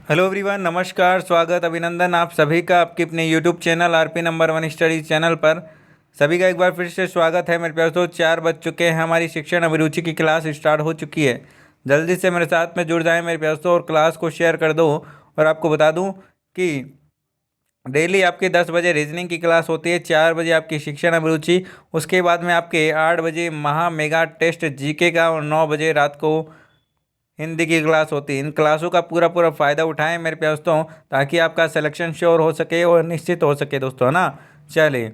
Hello everyone, नमस्कार, स्वागत, अभिनंदन आप सभी का आपके अपने YouTube channel RP number one study channel पर। सभी का एक बार फिर से स्वागत है। मेरे प्यारे दोस्तों, 4 बज चुके हैं, हमारी शिक्षण अभिरुचि की क्लास स्टार्ट हो चुकी है। जल्दी से मेरे साथ में जुड़ जाएं मेरे प्यारे दोस्तों और क्लास को शेयर कर दो। और आपको बता दूं कि डेली आपके 10 बजे रीजनिंग की क्लास होती है, 4 बजे आपकी शिक्षण अभिरुचि, उसके बाद में आपके 8 बजे महा मेगा टेस्ट जीके का और 9 बजे रात को हिंदी की क्लास होती है। इन क्लासों का पूरा पूरा फ़ायदा उठाएं मेरे प्यारे दोस्तों, ताकि आपका सिलेक्शन श्योर हो सके और निश्चित हो सके दोस्तों, है ना। चलिए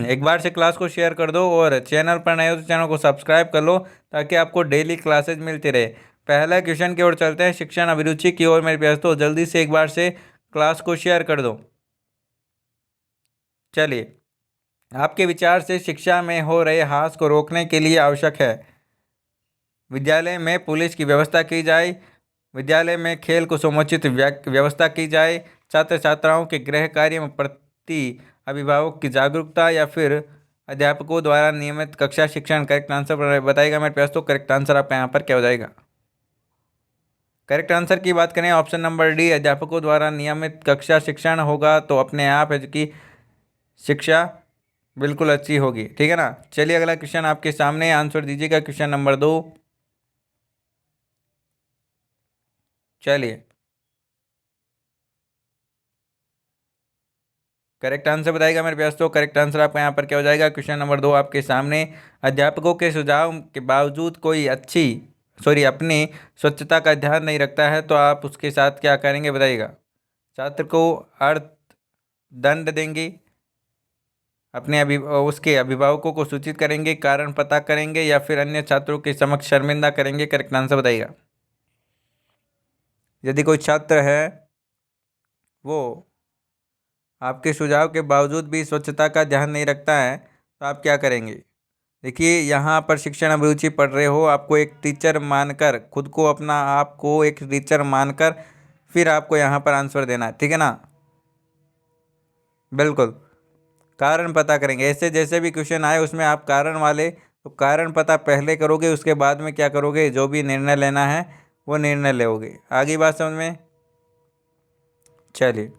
एक बार से क्लास को शेयर कर दो और चैनल पर नए हो तो चैनल को सब्सक्राइब कर लो, ताकि आपको डेली क्लासेज मिलती रहे। पहला क्वेश्चन की ओर चलते हैं, शिक्षण अभिरुचि की ओर मेरे प्यारे दोस्तों। जल्दी से एक बार से क्लास को शेयर कर दो। चलिए, आपके विचार से शिक्षा में हो रहे ह्रास को रोकने के लिए आवश्यक है विद्यालय में पुलिस की व्यवस्था की जाए, विद्यालय में खेल को समुचित व्यवस्था की जाए, छात्र छात्राओं के गृह कार्य में प्रति अभिभावक की जागरूकता, या फिर अध्यापकों द्वारा नियमित कक्षा शिक्षण। करेक्ट आंसर बताएगा मेरे प्यास। तो करेक्ट आंसर आपका यहाँ पर क्या हो जाएगा? करेक्ट आंसर की बात करें, ऑप्शन नंबर डी, अध्यापकों द्वारा नियमित कक्षा शिक्षण होगा तो अपने आप है कि शिक्षा बिल्कुल अच्छी होगी। ठीक है ना। चलिए अगला क्वेश्चन आपके सामने, आंसर दीजिएगा क्वेश्चन नंबर 2। चलिए, करेक्ट आंसर बताएगा मेरे प्यास। तो करेक्ट आंसर आपका यहाँ पर क्या हो जाएगा? क्वेश्चन नंबर 2 आपके सामने, अध्यापकों के सुझाव के बावजूद कोई अपनी स्वच्छता का ध्यान नहीं रखता है तो आप उसके साथ क्या करेंगे बताइएगा? छात्र को अर्थ दंड देंगे, उसके अभिभावकों को सूचित करेंगे, कारण पता करेंगे, या फिर अन्य छात्रों के समक्ष शर्मिंदा करेंगे? करेक्ट आंसर बताइएगा। यदि कोई छात्र है वो आपके सुझाव के बावजूद भी स्वच्छता का ध्यान नहीं रखता है तो आप क्या करेंगे? देखिए, यहाँ पर शिक्षण अभिरुचि पढ़ रहे हो, आपको एक टीचर मानकर, खुद को अपना आप को एक टीचर मानकर फिर आपको यहाँ पर आंसर देना है। ठीक है ना। बिल्कुल, कारण पता करेंगे। ऐसे जैसे भी क्वेश्चन आए उसमें आप कारण वाले, तो कारण पता पहले करोगे, उसके बाद में क्या करोगे? जो भी निर्णय लेना है वो निर्णय लोगे। आगे बात समझ में? चलिए,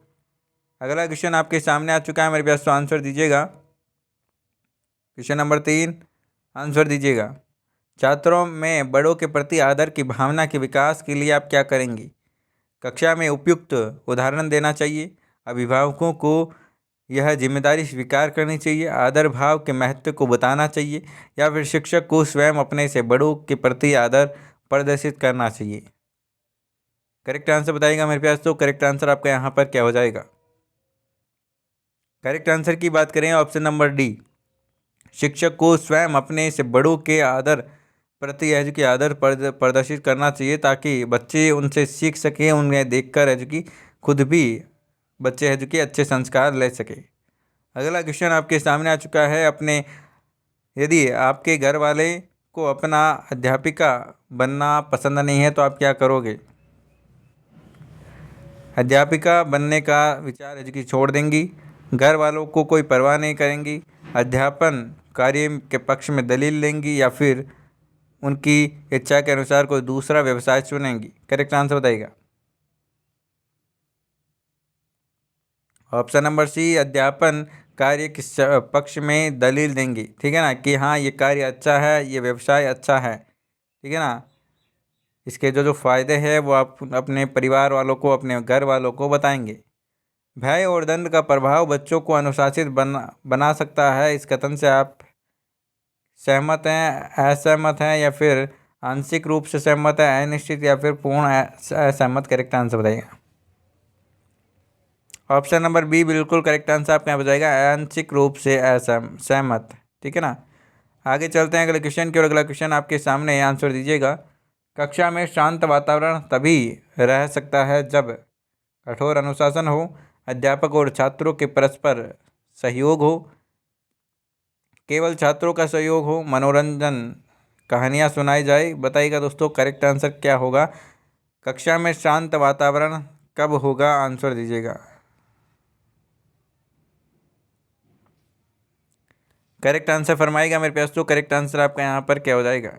अगला क्वेश्चन आपके सामने आ चुका है मेरे पास, तो आंसर दीजिएगा। क्वेश्चन नंबर 3, आंसर दीजिएगा। छात्रों में बड़ों के प्रति आदर की भावना के विकास के लिए आप क्या करेंगी? कक्षा में उपयुक्त उदाहरण देना चाहिए, अभिभावकों को यह जिम्मेदारी स्वीकार करनी चाहिए, आदर भाव के महत्व को बताना चाहिए, या फिर शिक्षक को स्वयं अपने से बड़ों के प्रति आदर प्रदर्शित करना चाहिए? करेक्ट आंसर बताइएगा मेरे पास। तो करेक्ट आंसर आपका यहाँ पर क्या हो जाएगा? करेक्ट आंसर की बात करें, ऑप्शन नंबर डी, शिक्षक को स्वयं अपने से बड़ों के आदर प्रति की आदर प्रदर्शित करना चाहिए, ताकि बच्चे उनसे सीख सकें, उन्हें देखकर कि खुद भी बच्चे कि अच्छे संस्कार ले सके। अगला क्वेश्चन आपके सामने आ चुका है। यदि आपके घर वाले को अपना अध्यापिका बनना पसंद नहीं है तो आप क्या करोगे? अध्यापिका बनने का विचार कि छोड़ देंगी, घर वालों को कोई परवाह नहीं करेंगी, अध्यापन कार्य के पक्ष में दलील लेंगी, या फिर उनकी इच्छा के अनुसार कोई दूसरा व्यवसाय चुनेंगी? करेक्ट आंसर बताइएगा। ऑप्शन नंबर सी, अध्यापन कार्य के पक्ष में दलील देंगी। ठीक है ना, कि हाँ ये कार्य अच्छा है, ये व्यवसाय अच्छा है। ठीक है ना, इसके जो जो फायदे हैं वो आप अपने परिवार वालों को, अपने घर वालों को बताएंगे। भय और दंड का प्रभाव बच्चों को अनुशासित बना सकता है, इस कथन से आप सहमत हैं, असहमत हैं, या फिर आंशिक रूप से सहमत है, अनिश्चित, या फिर पूर्ण असहमत? करेक्ट आंसर बताइएगा। ऑप्शन नंबर बी बिल्कुल करेक्ट आंसर आपका यहाँ बताइएगा, आंशिक रूप से सहमत। ठीक है ना। आगे चलते हैं अगले क्वेश्चन की ओर। अगला क्वेश्चन आपके सामने, आंसर दीजिएगा। कक्षा में शांत वातावरण तभी रह सकता है जब कठोर अनुशासन हो, अध्यापक और छात्रों के परस्पर सहयोग हो, केवल छात्रों का सहयोग हो, मनोरंजन कहानियाँ सुनाई जाए? बताइएगा दोस्तों, करेक्ट आंसर क्या होगा? कक्षा में शांत वातावरण कब होगा? आंसर दीजिएगा। करेक्ट आंसर फरमाएगा मेरे पास। तो करेक्ट आंसर आपका यहाँ पर क्या हो जाएगा?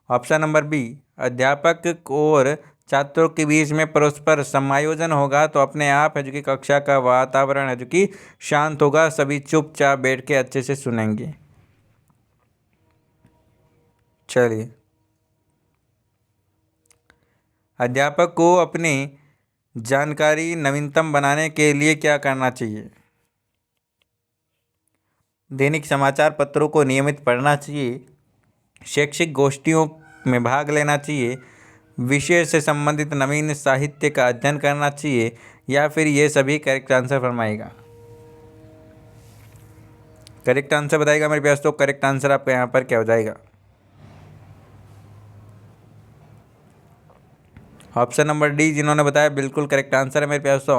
ऑप्शन नंबर बी, अध्यापक और छात्रों के बीच में परस्पर समायोजन होगा तो अपने आप है जो कि कक्षा का वातावरण है जो कि शांत होगा, सभी चुपचाप बैठ के अच्छे से सुनेंगे। चलिए, अध्यापक को अपनी जानकारी नवीनतम बनाने के लिए क्या करना चाहिए? दैनिक समाचार पत्रों को नियमित पढ़ना चाहिए, शैक्षिक गोष्ठियों में भाग लेना चाहिए, विषय से संबंधित नवीन साहित्य का अध्ययन करना चाहिए, या फिर ये सभी करेक्ट आंसर फरमाएगा। करेक्ट आंसर बताएगा मेरे प्यास। तो करेक्ट आंसर आपका यहाँ पर क्या हो जाएगा? ऑप्शन नंबर डी जिन्होंने बताया बिल्कुल करेक्ट आंसर है मेरे प्यास। तो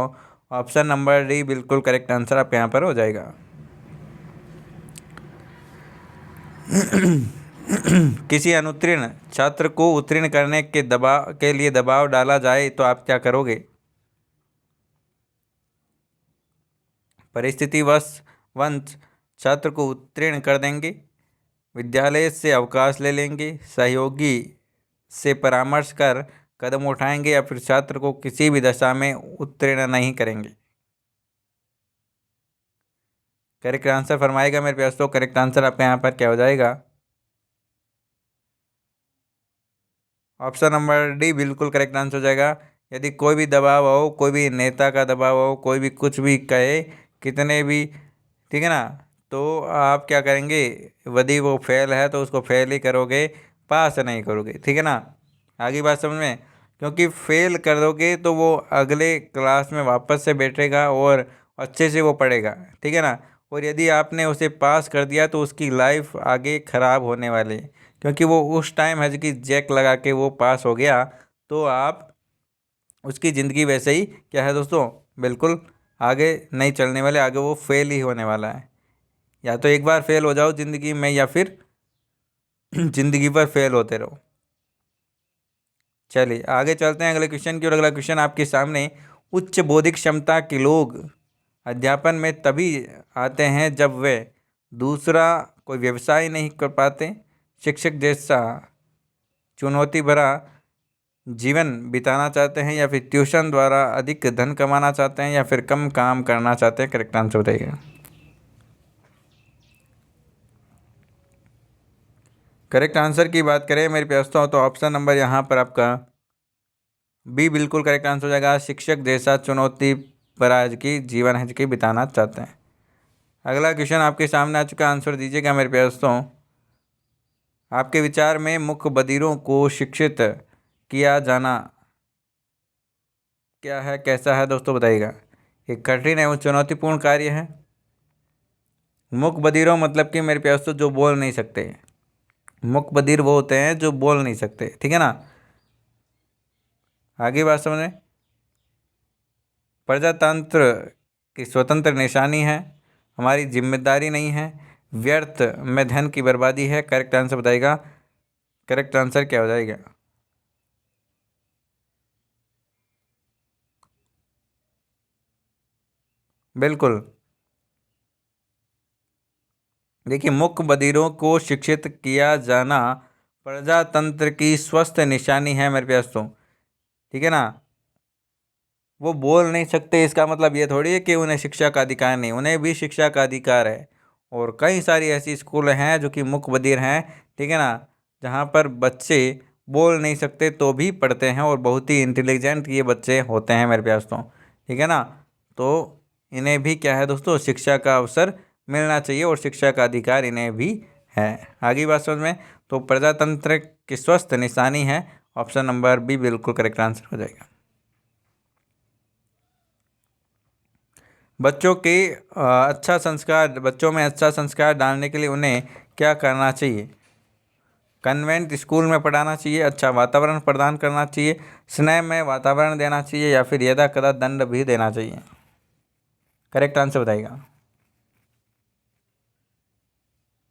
ऑप्शन नंबर डी बिल्कुल करेक्ट आंसर आपके यहाँ पर हो जाएगा। किसी अनुत्तीर्ण छात्र को उत्तीर्ण करने के दबाव के लिए दबाव डाला जाए तो आप क्या करोगे? परिस्थितिवश छात्र को उत्तीर्ण कर देंगे, विद्यालय से अवकाश ले लेंगे, सहयोगी से परामर्श कर कदम उठाएंगे, या फिर छात्र को किसी भी दशा में उत्तीर्ण नहीं करेंगे। करेक्ट आंसर फरमाएगा मेरे प्यास। तो करेक्ट आंसर आपका यहाँ पर क्या हो जाएगा? ऑप्शन नंबर डी बिल्कुल करेक्ट आंसर हो जाएगा। यदि कोई भी दबाव हो, कोई भी नेता का दबाव हो, कोई भी कुछ भी कहे, कितने भी, ठीक है ना, तो आप क्या करेंगे? यदि वो फेल है तो उसको फेल ही करोगे, पास नहीं करोगे, ठीक है ना। आगे बात समझ में? क्योंकि फेल कर दोगे तो वो अगले क्लास में वापस से बैठेगा और अच्छे से वो पढ़ेगा, ठीक है ना। और यदि आपने उसे पास कर दिया तो उसकी लाइफ आगे ख़राब होने वाली है, क्योंकि वो उस टाइम है कि जैक लगा के वो पास हो गया, तो आप उसकी ज़िंदगी वैसे ही क्या है दोस्तों, बिल्कुल आगे नहीं चलने वाले, आगे वो फेल ही होने वाला है। या तो एक बार फेल हो जाओ ज़िंदगी में, या फिर ज़िंदगी पर फेल होते रहो। चलिए आगे चलते हैं अगले क्वेश्चन की ओर। अगला क्वेश्चन आपके सामने, उच्च बौद्धिक क्षमता के लोग अध्यापन में तभी आते हैं जब वे दूसरा कोई व्यवसाय नहीं कर पाते, शिक्षक जैसा चुनौती भरा जीवन बिताना चाहते हैं, या फिर ट्यूशन द्वारा अधिक धन कमाना चाहते हैं, या फिर कम काम करना चाहते हैं। करेक्ट आंसर बताइएगा। करेक्ट आंसर की बात करें मेरे दोस्तों तो ऑप्शन नंबर यहाँ पर आपका बी बिल्कुल करेक्ट आंसर हो जाएगा। शिक्षक जैसा चुनौती भरा की जीवन है कि बिताना चाहते हैं। अगला क्वेश्चन आपके सामने आ चुका, आंसर दीजिएगा मेरे दोस्तों। आपके विचार में मुख्य बधिरों को शिक्षित किया जाना क्या है, कैसा है दोस्तों, बताइएगा। एक कठिन एवं चुनौतीपूर्ण कार्य है। मुख बधिरों मतलब कि मेरे दोस्तों जो बोल नहीं सकते। मुख बधिर वो होते हैं जो बोल नहीं सकते, ठीक है ना। आगे बात समझे, प्रजातंत्र की स्वतंत्र निशानी है, हमारी जिम्मेदारी नहीं है, व्यर्थ में धन की बर्बादी है। करेक्ट आंसर बताइएगा। करेक्ट आंसर क्या हो जाएगा? बिल्कुल, देखिए मुख्य बधिरों को शिक्षित किया जाना प्रजातंत्र की स्वस्थ निशानी है मेरे दोस्तों, ठीक है ना। वो बोल नहीं सकते इसका मतलब ये थोड़ी है कि उन्हें शिक्षा का अधिकार नहीं, उन्हें भी शिक्षा का अधिकार है। और कई सारी ऐसी स्कूल हैं जो कि मुख्य बधिर हैं, ठीक है ना, जहाँ पर बच्चे बोल नहीं सकते तो भी पढ़ते हैं, और बहुत ही इंटेलिजेंट ये बच्चे होते हैं मेरे दोस्तों, ठीक है ना। तो इन्हें भी क्या है दोस्तों, शिक्षा का अवसर मिलना चाहिए, और शिक्षा का अधिकार इन्हें भी है। आगे बात समझ में, तो प्रजातंत्र की स्वस्थ निशानी है, ऑप्शन नंबर बी बिल्कुल करेक्ट आंसर हो जाएगा। बच्चों के अच्छा संस्कार, बच्चों में अच्छा संस्कार डालने के लिए उन्हें क्या करना चाहिए? कन्वेंट स्कूल में पढ़ाना चाहिए, अच्छा वातावरण प्रदान करना चाहिए, स्नेह में वातावरण देना चाहिए, या फिर यदा कदा दंड भी देना चाहिए। करेक्ट आंसर बताइएगा।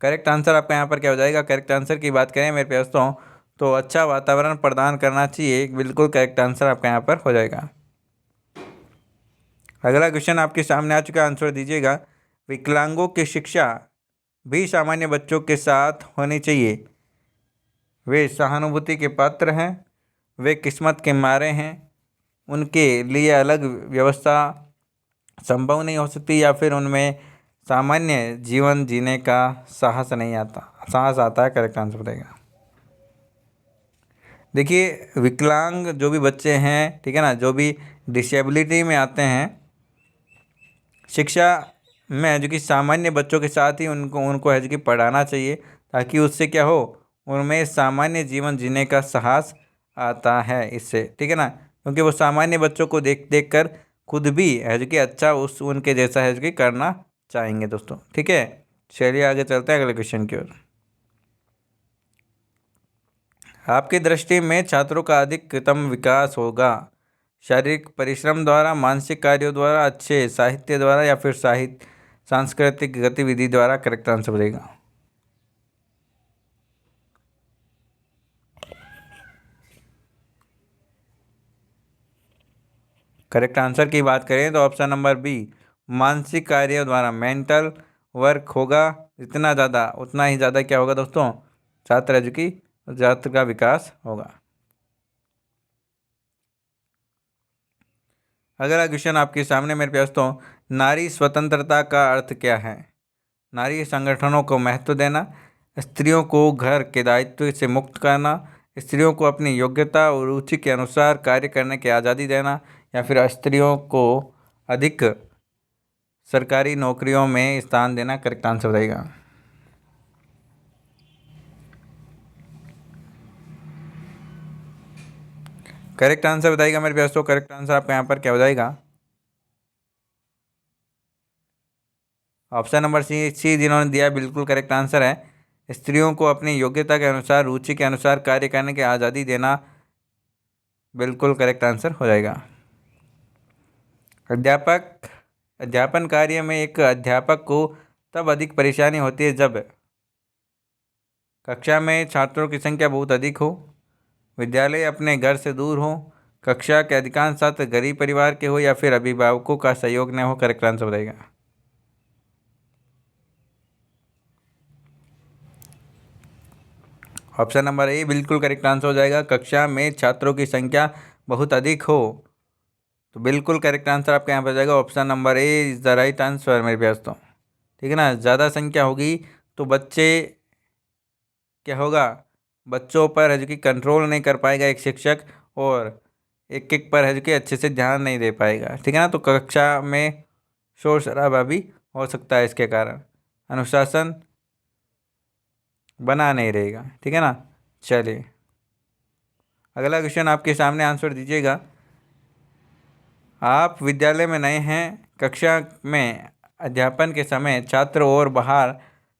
करेक्ट आंसर आपका यहाँ पर क्या हो जाएगा? करेक्ट आंसर की बात करें मेरे दोस्तों तो अच्छा वातावरण प्रदान करना चाहिए, बिल्कुल करेक्ट आंसर आपका यहाँ पर हो जाएगा। अगला क्वेश्चन आपके सामने आ चुका, आंसर दीजिएगा। विकलांगों की शिक्षा भी सामान्य बच्चों के साथ होनी चाहिए, वे सहानुभूति के पात्र हैं, वे किस्मत के मारे हैं, उनके लिए अलग व्यवस्था संभव नहीं हो सकती, या फिर उनमें सामान्य जीवन जीने का साहस आता है। करेक्ट आंसर बताइएगा। देखिए, विकलांग जो भी बच्चे हैं, ठीक है ना, जो भी डिसेबिलिटी में आते हैं, शिक्षा में जो कि सामान्य बच्चों के साथ ही उनको है जो कि पढ़ाना चाहिए, ताकि उससे क्या हो, उनमें सामान्य जीवन जीने का साहस आता है इससे, ठीक है ना, क्योंकि वो सामान्य बच्चों को देख कर खुद भी है जो कि अच्छा उनके जैसा है जो कि करना चाहेंगे दोस्तों, ठीक है। चलिए आगे चलते हैं अगले क्वेश्चन की ओर। आपकी दृष्टि में छात्रों का अधिकतम विकास होगा शारीरिक परिश्रम द्वारा, मानसिक कार्यों द्वारा, अच्छे साहित्य द्वारा, या फिर सांस्कृतिक गतिविधि द्वारा? करेक्ट आंसर बताइएगा। करेक्ट आंसर की बात करें तो ऑप्शन नंबर बी, मानसिक कार्यों द्वारा, मेंटल वर्क होगा जितना ज़्यादा उतना ही ज़्यादा क्या होगा दोस्तों, छात्र का विकास होगा। अगला क्वेश्चन आपके सामने मेरे पास तो, नारी स्वतंत्रता का अर्थ क्या है? नारी संगठनों को महत्व देना, स्त्रियों को घर के दायित्व से मुक्त करना, स्त्रियों को अपनी योग्यता और रुचि के अनुसार कार्य करने की आज़ादी देना, या फिर स्त्रियों को अधिक सरकारी नौकरियों में स्थान देना? करेक्ट आंसर रहेगा। करेक्ट आंसर बताइएगा मेरे पास तो। करेक्ट आंसर आपका यहाँ पर क्या हो जाएगा, ऑप्शन नंबर सी जिन्होंने दिया बिल्कुल करेक्ट आंसर है। स्त्रियों को अपनी योग्यता के अनुसार, रुचि के अनुसार कार्य करने की आज़ादी देना बिल्कुल करेक्ट आंसर हो जाएगा। अध्यापन कार्य में एक अध्यापक को तब अधिक परेशानी होती है जब कक्षा में छात्रों की संख्या बहुत अधिक हो, विद्यालय अपने घर से दूर हो, कक्षा के अधिकांश छात्र गरीब परिवार के हो, या फिर अभिभावकों का सहयोग न हो। करेक्ट आंसर बताइएगा। ऑप्शन नंबर ए बिल्कुल करेक्ट आंसर हो जाएगा। कक्षा में छात्रों की संख्या बहुत अधिक हो, तो बिल्कुल करेक्ट आंसर आपका यहाँ पर जाएगा। Option number A is the right answer मेरे पास तो, ठीक है ना। ज़्यादा संख्या होगी तो बच्चे क्या होगा, बच्चों पर है जो कि कंट्रोल नहीं कर पाएगा एक शिक्षक, और एक पर है जो कि अच्छे से ध्यान नहीं दे पाएगा, ठीक है ना। तो कक्षा में शोर शराबा भी हो सकता है, इसके कारण अनुशासन बना नहीं रहेगा, ठीक है ना। चलिए अगला क्वेश्चन आपके सामने आंसर दीजिएगा। आप विद्यालय में नए हैं, कक्षा में अध्यापन के समय छात्र और बाहर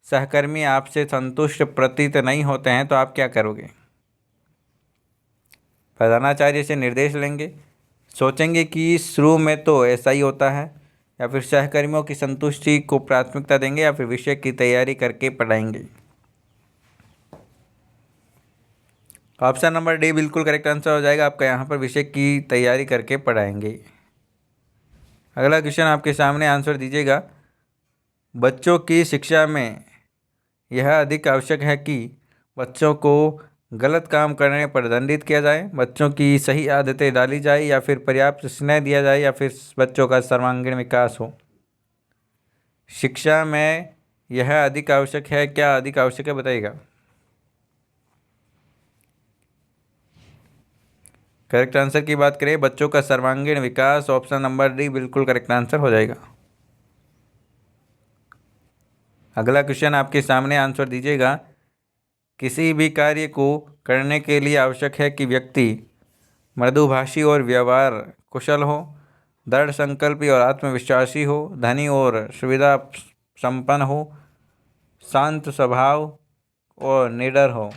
सहकर्मी आपसे संतुष्ट प्रतीत नहीं होते हैं, तो आप क्या करोगे? प्रधानाचार्य से निर्देश लेंगे, सोचेंगे कि शुरू में तो ऐसा ही होता है, या फिर सहकर्मियों की संतुष्टि को प्राथमिकता देंगे, या फिर विषय की तैयारी करके पढ़ाएंगे? ऑप्शन नंबर डी बिल्कुल करेक्ट आंसर हो जाएगा आपका, यहाँ पर विषय की तैयारी करके पढ़ाएंगे। अगला क्वेश्चन आपके सामने आंसर दीजिएगा। बच्चों की शिक्षा में यह अधिक आवश्यक है कि बच्चों को गलत काम करने पर दंडित किया जाए, बच्चों की सही आदतें डाली जाए, या फिर पर्याप्त स्नेह दिया जाए, या फिर बच्चों का सर्वांगीण विकास हो? शिक्षा में यह अधिक आवश्यक है, क्या अधिक आवश्यक है बताइएगा। करेक्ट आंसर की बात करें, बच्चों का सर्वांगीण विकास, ऑप्शन नंबर डी बिल्कुल करेक्ट आंसर हो जाएगा। अगला क्वेश्चन आपके सामने आंसर दीजिएगा। किसी भी कार्य को करने के लिए आवश्यक है कि व्यक्ति मृदुभाषी और व्यवहार कुशल हो, दृढ़ संकल्पी और आत्मविश्वासी हो, धनी और सुविधा संपन्न हो, शांत स्वभाव और निडर हो।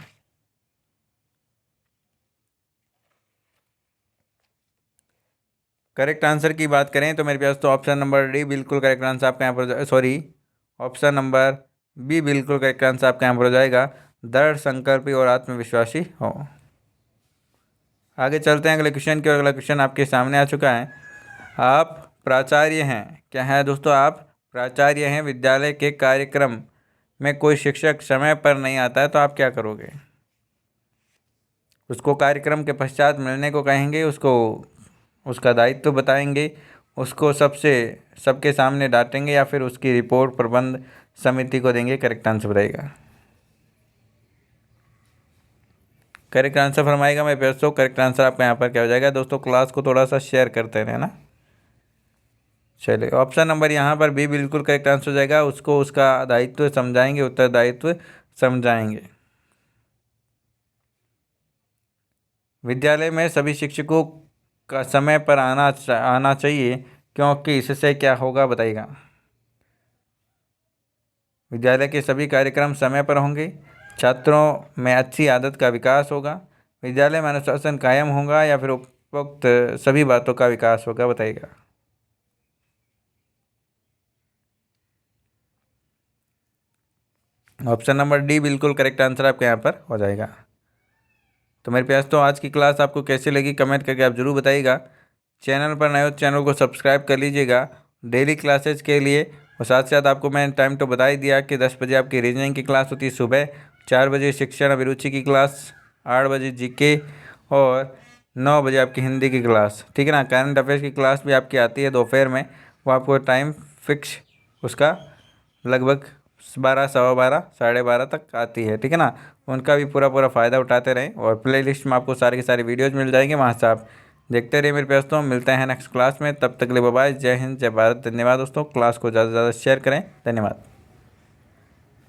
करेक्ट आंसर की बात करें तो मेरे पास तो ऑप्शन नंबर डी बिल्कुल करेक्ट आंसर आपका यहाँ पर, ऑप्शन नंबर बी बिल्कुल करेक्ट आंसर आपका यहाँ पर हो जाएगा, दृढ़ संकल्पी और आत्मविश्वासी हो। आगे चलते हैं अगले क्वेश्चन की ओर। अगला क्वेश्चन आपके सामने आ चुका है। आप प्राचार्य हैं, क्या है दोस्तों, आप प्राचार्य हैं, विद्यालय के कार्यक्रम में कोई शिक्षक समय पर नहीं आता है, तो आप क्या करोगे? उसको कार्यक्रम के पश्चात मिलने को कहेंगे, उसको उसका दायित्व बताएंगे, उसको सबके सामने डांटेंगे या फिर उसकी रिपोर्ट प्रबंध समिति को देंगे। करेक्ट आंसर बताइएगा। करेक्ट आंसर फरमाएगा मेरे दोस्तों। करेक्ट आंसर आपका यहाँ पर क्या हो जाएगा दोस्तों? क्लास को थोड़ा सा शेयर करते रहना। चलिए, ऑप्शन नंबर यहाँ पर बी बिल्कुल करेक्ट आंसर हो जाएगा। उसको उसका दायित्व समझाएंगे, उत्तरदायित्व समझाएंगे। विद्यालय में सभी शिक्षकों का समय पर आना चाहिए, क्योंकि इससे क्या होगा बताइएगा। विद्यालय के सभी कार्यक्रम समय पर होंगे, छात्रों में अच्छी आदत का विकास होगा, विद्यालय में अनुशासन कायम होगा, या फिर उपरोक्त सभी बातों का विकास होगा बताइएगा। ऑप्शन नंबर डी बिल्कुल करेक्ट आंसर आपके यहाँ पर हो जाएगा। तो मेरे प्यास तो आज की क्लास आपको कैसी लगी कमेंट करके आप ज़रूर बताइएगा। चैनल पर नए हो चैनल को सब्सक्राइब कर लीजिएगा डेली क्लासेज के लिए। और साथ साथ आपको मैंने टाइम तो बता ही दिया कि 10 बजे आपकी रीजनिंग की क्लास होती है सुबह, 4 बजे शिक्षण अभिरुचि की क्लास, 8 बजे जीके और 9 बजे आपकी हिंदी की क्लास। ठीक है ना। करंट अफेयर्स की क्लास भी आपकी आती है दोपहर में, वो आपको टाइम फिक्स उसका लगभग 12, सवा 12, साढ़े 12 तक आती है। ठीक है ना। उनका भी पूरा फ़ायदा उठाते रहें और प्लेलिस्ट में आपको सारी की सारी वीडियोज़ मिल जाएंगे, वहाँ से आप देखते रहिए मेरे दोस्तों। मिलते हैं नेक्स्ट क्लास में, तब तक के लिए बाय बाय। जय हिंद, जय भारत। धन्यवाद दोस्तों। क्लास को ज़्यादा से ज़्यादा शेयर करें। धन्यवाद।